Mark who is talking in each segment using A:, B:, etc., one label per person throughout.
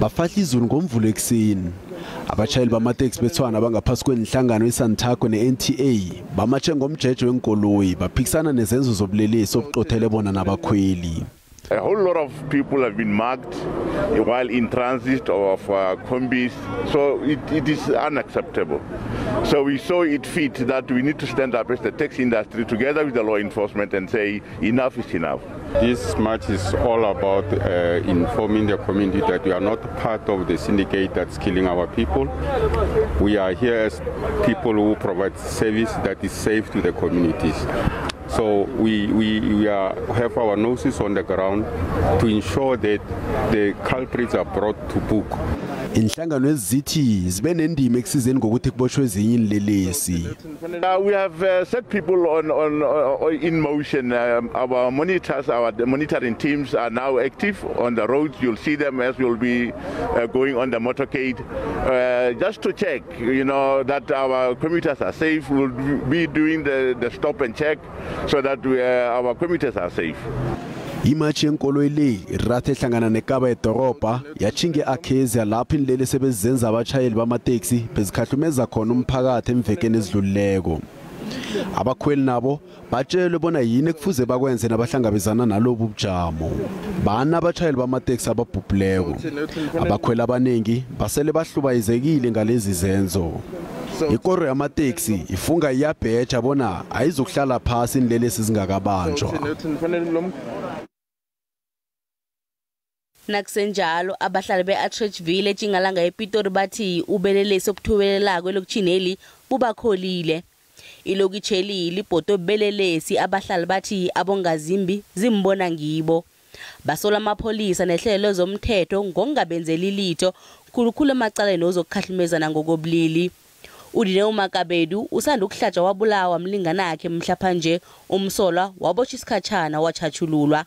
A: bafahla izulu ngomvulo ekseni. Abatshayeli bamaTexi beTshwane abangaphasi kweNhlangano iSABC neNTA bamatshe ngomjeje wenkoloyi baphikisana nezenzo zobulelesi obuqothele bona nabakhweli.
B: A whole lot of people have been marked while in transit of combis, so it is unacceptable. So we saw it fit that we need to stand up as the taxi industry together with the law enforcement and say enough is enough.
C: This march is all about informing the community that we are not part of the syndicate that's killing our people. We are here as people who provide service that is safe to the communities. So we have our noses on the ground to ensure that the culprits are brought to book.
A: Iinhlangano zithi zibe nendima ekusizeni ngokuthi kuboshwe ezinye iinlelesi.
B: We have set people on in motion. Our monitors, our monitoring teams are now active on the roads. You'll see them as we'll be going on the motorcade, just to check, that our commuters are safe. We'll be doing the stop and check so that our commuters are safe.
A: Imachi yenkoloyi le irathe ehlangana nekaba edoroba yachinge eAKASIA lapho iinlelesi ezizenza abatshayeli bamaTexi bezikhahlumeza khona umphakathi emvekeni ezidluleko. Abakhweli nabo batshelwe bona yini ekufuze bakwenze nabahlangabezana nalobu bujamo. Bana abatshayeli bamaTexi ababhubhileko. Abakhweli abanengi basele bahlubayezekile ngalezi zenzo. Ikoro yamaTexi ifunga iyabheja bona ayizokuhlala phasi iinlelesi zingakabanjwa.
D: Nakusenjalo abahlali beATlhagwini eTlhingele yePitori bathi ubelelesi okuthubelelako elokuthineli bubakholile. Ilokitsheli libhoto belelesi abahlali bathi abongazimbi zimbona ngibo. Basola amapolisa nehlelo zomthetho ngokungabenzeli litho khulukhulu emacaleni ozokukhahlumeza ngokobulili. Udine uMakabedu usanda ukuhlatsha wabulawa mlingana wakhe mhlapha nje umsolwa wabotsha isikhatshana wachatshululwa.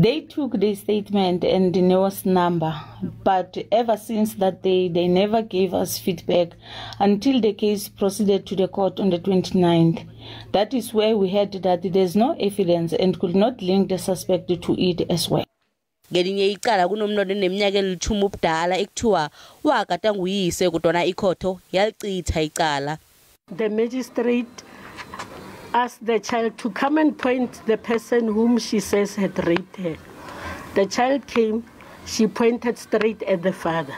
E: They took the statement and the newest number, but ever since that day, they never gave us feedback until the case proceeded to the court on the 29th. That is where we heard that there's no evidence and could not link the suspect to it as well.
D: Ngelinye icala kunomntwana oneminyaka elithumi ubudala ekuthiwa wakata nguyise kodwa ikhotho yalicitha icala.
F: The magistrate asked the child to come and point the person whom she says had raped her. The child came, she pointed straight at the father.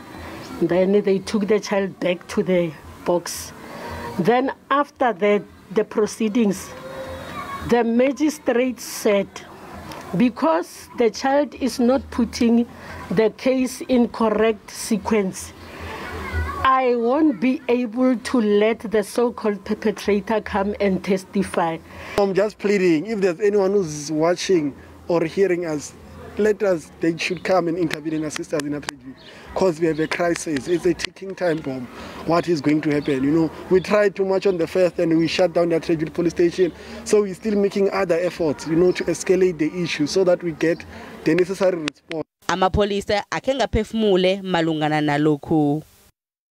F: Then they took the child back to the box. Then after that, the proceedings, the magistrate said, because the child is not putting the case in correct sequence, I won't be able to let the so-called perpetrator come and testify.
G: I'm just pleading, if there's anyone who's watching or hearing us, they should come and intervene and assist us in Atlhagwini, because we have a crisis. It's a ticking time bomb. What is going to happen? We tried too much on the first and we shut down the Atlhagwini police station. So we're still making other efforts, to escalate the issue so that we get the necessary response.
D: Amapolisa akhe ngaphefumule malungana nalokhu.